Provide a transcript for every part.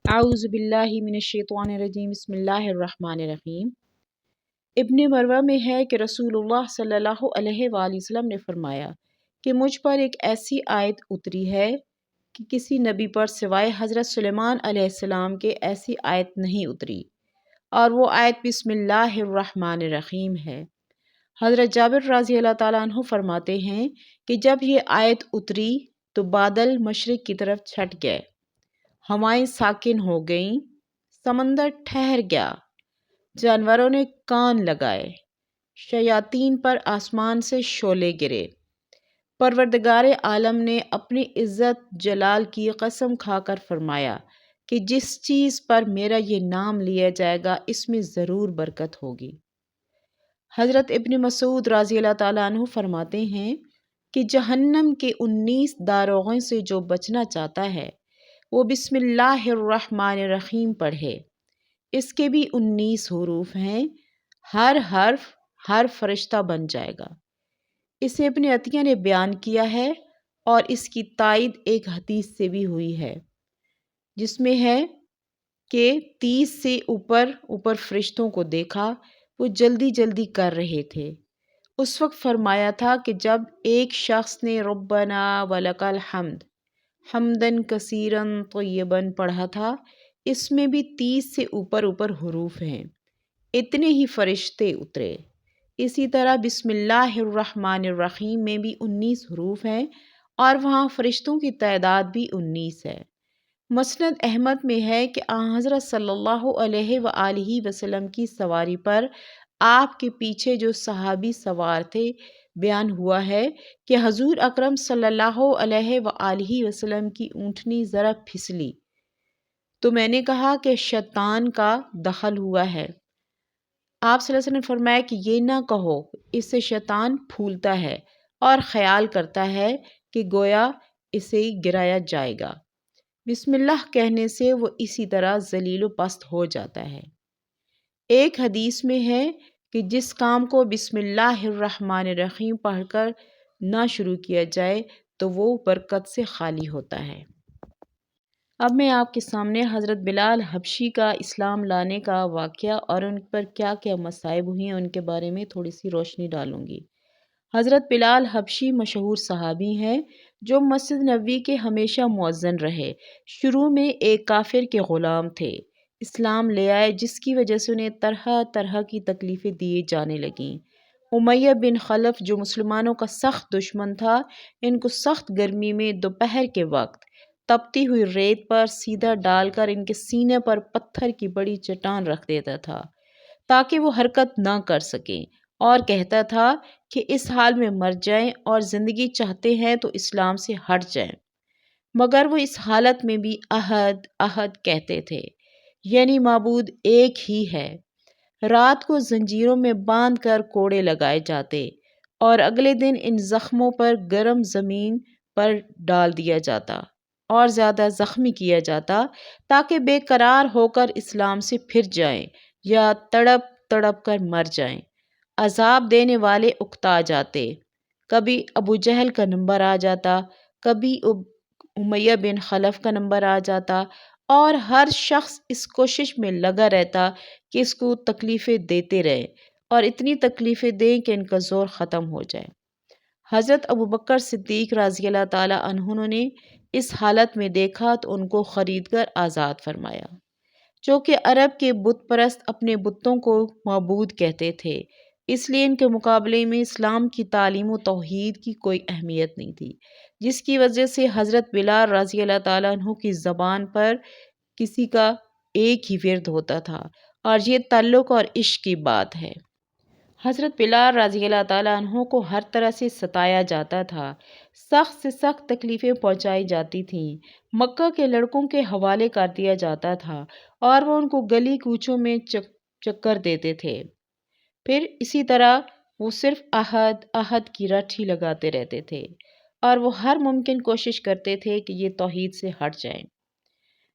اعوذ باللہ من الشیطان الرجیم بسم اللہ الرحمن الرحیم۔ ابن مروہ میں ہے کہ رسول اللہ صلی اللہ علیہ وآلہ وسلم نے فرمایا کہ مجھ پر ایک ایسی آیت اتری ہے کہ کسی نبی پر سوائے حضرت سلیمان علیہ السلام کے ایسی آیت نہیں اتری، اور وہ آیت بسم اللہ الرحمن الرحیم ہے۔ حضرت جابر رضی اللہ تعالیٰ عنہ فرماتے ہیں کہ جب یہ آیت اتری تو بادل مشرق کی طرف چھٹ گئے، ہوائیں ساکن ہو گئیں، سمندر ٹھہر گیا، جانوروں نے کان لگائے، شیاطین پر آسمان سے شعلے گرے۔ پروردگار عالم نے اپنی عزت جلال کی قسم کھا کر فرمایا کہ جس چیز پر میرا یہ نام لیا جائے گا اس میں ضرور برکت ہوگی۔ حضرت ابن مسعود رضی اللہ تعالیٰ عنہ فرماتے ہیں کہ جہنم کے 19 داروغوں سے جو بچنا چاہتا ہے وہ بسم اللہ الرحمن الرحیم پڑھے۔ اس کے بھی 19 حروف ہیں، ہر حرف ہر فرشتہ بن جائے گا۔ اسے ابن عطیہ نے بیان کیا ہے اور اس کی تائید ایک حدیث سے بھی ہوئی ہے جس میں ہے کہ 30 سے اوپر فرشتوں کو دیکھا، وہ جلدی جلدی کر رہے تھے۔ اس وقت فرمایا تھا کہ جب ایک شخص نے ربنا ولک الحمد حمدن کثیرن طیبن پڑھا تھا، اس میں بھی 30 سے اوپر حروف ہیں، اتنے ہی فرشتے اترے۔ اسی طرح بسم اللہ الرحمن الرحیم میں بھی 19 حروف ہیں اور وہاں فرشتوں کی تعداد بھی 19 ہے۔ مسند احمد میں ہے کہ حضرت صلی اللہ علیہ وآلہ وسلم کی سواری پر آپ کے پیچھے جو صحابی سوار تھے بیان ہوا ہے کہ حضور اکرم صلی اللہ علیہ وآلہ وسلم کی اونٹنی ذرا پھسلی تو میں نے کہا کہ شیطان کا دخل ہوا ہے۔ آپ صلی اللہ علیہ وسلم نے فرمایا کہ یہ نہ کہو، اس سے شیطان پھولتا ہے اور خیال کرتا ہے کہ گویا اسے گرایا جائے گا۔ بسم اللہ کہنے سے وہ اسی طرح ذلیل و پست ہو جاتا ہے۔ ایک حدیث میں ہے کہ جس کام کو بسم اللہ الرحمن الرحیم پڑھ کر نہ شروع کیا جائے تو وہ برکت سے خالی ہوتا ہے۔ اب میں آپ کے سامنے حضرت بلال حبشی کا اسلام لانے کا واقعہ اور ان پر کیا کیا مصائب ہوئی ہیں ان کے بارے میں تھوڑی سی روشنی ڈالوں گی۔ حضرت بلال حبشی مشہور صحابی ہیں جو مسجد نبوی کے ہمیشہ مؤذن رہے۔ شروع میں ایک کافر کے غلام تھے، اسلام لے آئے جس کی وجہ سے انہیں طرح طرح کی تکلیفیں دیے جانے لگیں۔ امیہ بن خلف جو مسلمانوں کا سخت دشمن تھا، ان کو سخت گرمی میں دوپہر کے وقت تپتی ہوئی ریت پر سیدھا ڈال کر ان کے سینے پر پتھر کی بڑی چٹان رکھ دیتا تھا تاکہ وہ حرکت نہ کر سکیں، اور کہتا تھا کہ اس حال میں مر جائیں اور زندگی چاہتے ہیں تو اسلام سے ہٹ جائیں، مگر وہ اس حالت میں بھی احد احد کہتے تھے، یعنی معبود ایک ہی ہے۔ رات کو زنجیروں میں باندھ کر کوڑے لگائے جاتے اور اگلے دن ان زخموں پر گرم زمین پر ڈال دیا جاتا اور زیادہ زخمی کیا جاتا تاکہ بے قرار ہو کر اسلام سے پھر جائیں یا تڑپ تڑپ کر مر جائیں۔ عذاب دینے والے اکتا جاتے، کبھی ابو جہل کا نمبر آ جاتا، کبھی امیہ بن خلف کا نمبر آ جاتا، اور ہر شخص اس کوشش میں لگا رہتا کہ اس کو تکلیفیں دیتے رہے اور اتنی تکلیفیں دیں کہ ان کا زور ختم ہو جائے۔ حضرت ابوبکر صدیق رضی اللہ تعالیٰ عنہ نے اس حالت میں دیکھا تو ان کو خرید کر آزاد فرمایا۔ چونکہ عرب کے بت پرست اپنے بتوں کو معبود کہتے تھے، اس لیے ان کے مقابلے میں اسلام کی تعلیم و توحید کی کوئی اہمیت نہیں تھی، جس کی وجہ سے حضرت بلال رضی اللہ تعالیٰ عنہ کی زبان پر کسی کا ایک ہی ورد ہوتا تھا، اور یہ تعلق اور عشق کی بات ہے۔ حضرت بلال رضی اللہ تعالیٰ عنہ کو ہر طرح سے ستایا جاتا تھا، سخت سے سخت تکلیفیں پہنچائی جاتی تھیں، مکہ کے لڑکوں کے حوالے کر دیا جاتا تھا اور وہ ان کو گلی کوچوں میں چکر دیتے تھے۔ پھر اسی طرح وہ صرف احد احد کی رٹ ہی لگاتے رہتے تھے اور وہ ہر ممکن کوشش کرتے تھے کہ یہ توحید سے ہٹ جائیں۔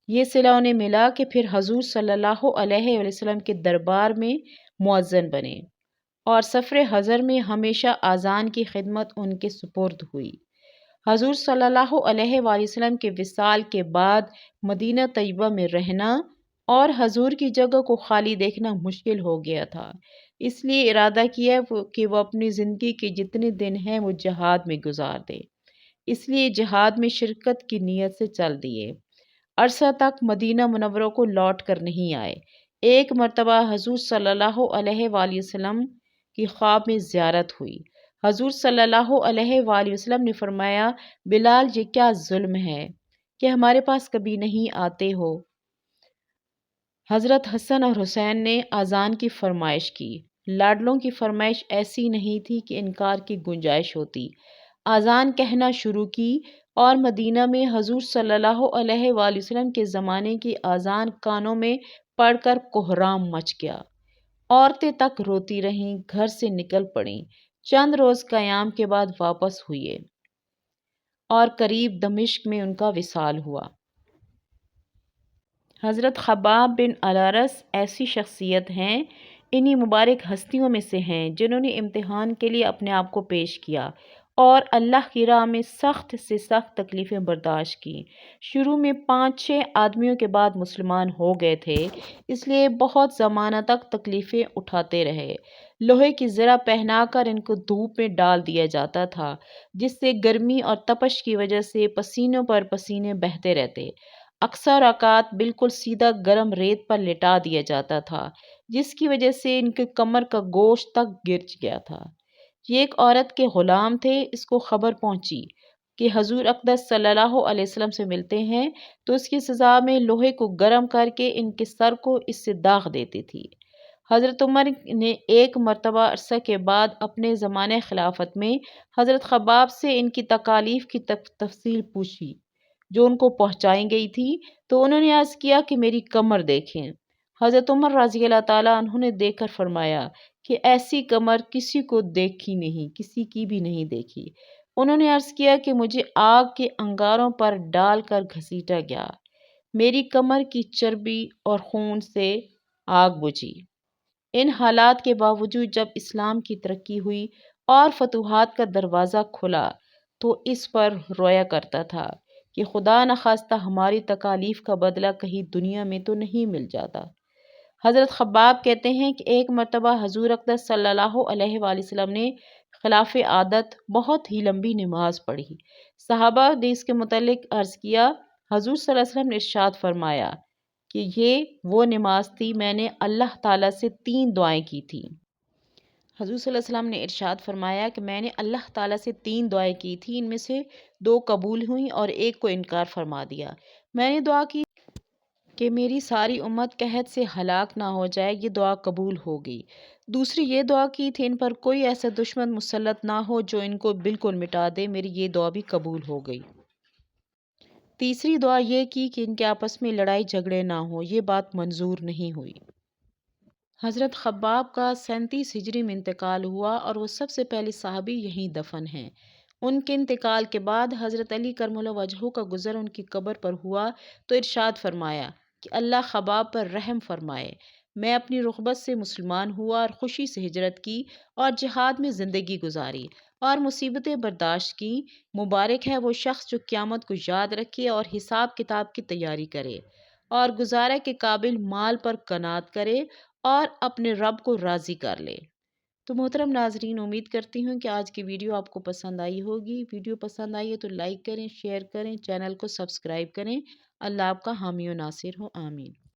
یہ صلہ انہیں ملا کہ پھر حضور صلی اللہ علیہ وسلم کے دربار میں مؤذن بنے اور سفر حضر میں ہمیشہ اذان کی خدمت ان کے سپرد ہوئی۔ حضور صلی اللہ علیہ وآلہ وسلم کے وصال کے بعد مدینہ طیبہ میں رہنا اور حضور کی جگہ کو خالی دیکھنا مشکل ہو گیا تھا، اس لیے ارادہ کیا کہ وہ اپنی زندگی کے جتنے دن ہیں وہ جہاد میں گزار دے، اس لیے جہاد میں شرکت کی نیت سے چل دیے۔ عرصہ تک مدینہ منورہ کو لوٹ کر نہیں آئے۔ ایک مرتبہ حضور صلی اللہ علیہ وآلہ وسلم کی خواب میں زیارت ہوئی۔ حضور صلی اللہ علیہ وآلہ وسلم نے فرمایا، بلال یہ کیا ظلم ہے کہ ہمارے پاس کبھی نہیں آتے ہو؟ حضرت حسن اور حسین نے اذان کی فرمائش کی۔ لاڈلوں کی فرمائش ایسی نہیں تھی کہ انکار کی گنجائش ہوتی۔ اذان کہنا شروع کی اور مدینہ میں حضور صلی اللہ علیہ وآلہ وسلم کے زمانے کی اذان کانوں میں پڑھ کر کوہرام مچ گیا۔ عورتیں تک روتی رہیں، گھر سے نکل پڑیں۔ چند روز قیام کے بعد واپس ہوئے اور قریب دمشق میں ان کا وصال ہوا۔ حضرت خباب بن الارس ایسی شخصیت ہیں، انہی مبارک ہستیوں میں سے ہیں جنہوں نے امتحان کے لیے اپنے آپ کو پیش کیا اور اللہ کی راہ میں سخت سے سخت تکلیفیں برداشت کی۔ شروع میں 5-6 آدمیوں کے بعد مسلمان ہو گئے تھے، اس لیے بہت زمانہ تک تکلیفیں اٹھاتے رہے۔ لوہے کی زرہ پہنا کر ان کو دھوپ میں ڈال دیا جاتا تھا، جس سے گرمی اور تپش کی وجہ سے پسینوں پر پسینے بہتے رہتے۔ اکثر اوقات بالکل سیدھا گرم ریت پر لٹا دیا جاتا تھا، جس کی وجہ سے ان کے کمر کا گوشت تک گر گیا تھا۔ یہ ایک عورت کے غلام تھے، اس کو خبر پہنچی کہ حضور اقدس صلی اللہ علیہ وسلم سے ملتے ہیں، تو اس کی سزا میں لوہے کو گرم کر کے ان کے سر کو اس سے داغ دیتی تھی۔ حضرت عمر نے ایک مرتبہ عرصہ کے بعد اپنے زمانہ خلافت میں حضرت خباب سے ان کی تکالیف کی تفصیل پوچھی جو ان کو پہنچائی گئی تھی، تو انہوں نے عرض کیا کہ میری کمر دیکھیں۔ حضرت عمر رضی اللہ تعالیٰ عنہ نے دیکھ کر فرمایا کہ ایسی کمر کسی کو دیکھی نہیں، کسی کی بھی نہیں دیکھی۔ انہوں نے عرض کیا کہ مجھے آگ کے انگاروں پر ڈال کر گھسیٹا گیا، میری کمر کی چربی اور خون سے آگ بجھی۔ ان حالات کے باوجود جب اسلام کی ترقی ہوئی اور فتوحات کا دروازہ کھلا تو اس پر رویا کرتا تھا کہ خدا نخواستہ ہماری تکالیف کا بدلہ کہیں دنیا میں تو نہیں مل جاتا۔ حضرت خباب کہتے ہیں کہ ایک مرتبہ حضور اقدس صلی اللہ علیہ وآلہ وسلم نے خلاف عادت بہت ہی لمبی نماز پڑھی۔ صحابہ نے اس کے متعلق عرض کیا، حضور صلی اللہ علیہ وسلم نے ارشاد فرمایا کہ یہ وہ نماز تھی، میں نے اللہ تعالیٰ سے 3 دعائیں کی تھیں۔ حضور صلی اللہ علیہ وسلم نے ارشاد فرمایا کہ میں نے اللہ تعالیٰ سے 3 دعائیں کی تھیں، ان میں سے 2 قبول ہوئیں اور ایک کو انکار فرما دیا۔ میں نے دعا کی کہ میری ساری امت قحط سے ہلاک نہ ہو جائے، یہ دعا قبول ہو گئی۔ دوسری یہ دعا کی تھی ان پر کوئی ایسا دشمن مسلط نہ ہو جو ان کو بالکل مٹا دے، میری یہ دعا بھی قبول ہو گئی۔ تیسری دعا یہ کی کہ ان کے آپس میں لڑائی جھگڑے نہ ہوں، یہ بات منظور نہیں ہوئی۔ حضرت خباب کا 37 ہجری میں انتقال ہوا اور وہ سب سے پہلے صحابی یہیں دفن ہیں۔ ان کے انتقال کے بعد حضرت علی کرم اللہ وجہہ کا گزر ان کی قبر پر ہوا تو ارشاد فرمایا کہ اللہ خباب پر رحم فرمائے، میں اپنی رغبت سے مسلمان ہوا اور خوشی سے ہجرت کی اور جہاد میں زندگی گزاری اور مصیبتیں برداشت کی۔ مبارک ہے وہ شخص جو قیامت کو یاد رکھے اور حساب کتاب کی تیاری کرے اور گزارے کے قابل مال پر قناعت کرے اور اپنے رب کو راضی کر لے۔ تو محترم ناظرین، امید کرتی ہوں کہ آج کی ویڈیو آپ کو پسند آئی ہوگی۔ ویڈیو پسند آئی ہے تو لائک کریں، شیئر کریں، چینل کو سبسکرائب کریں۔ اللہ آپ کا حامی و ناصر ہو، آمین۔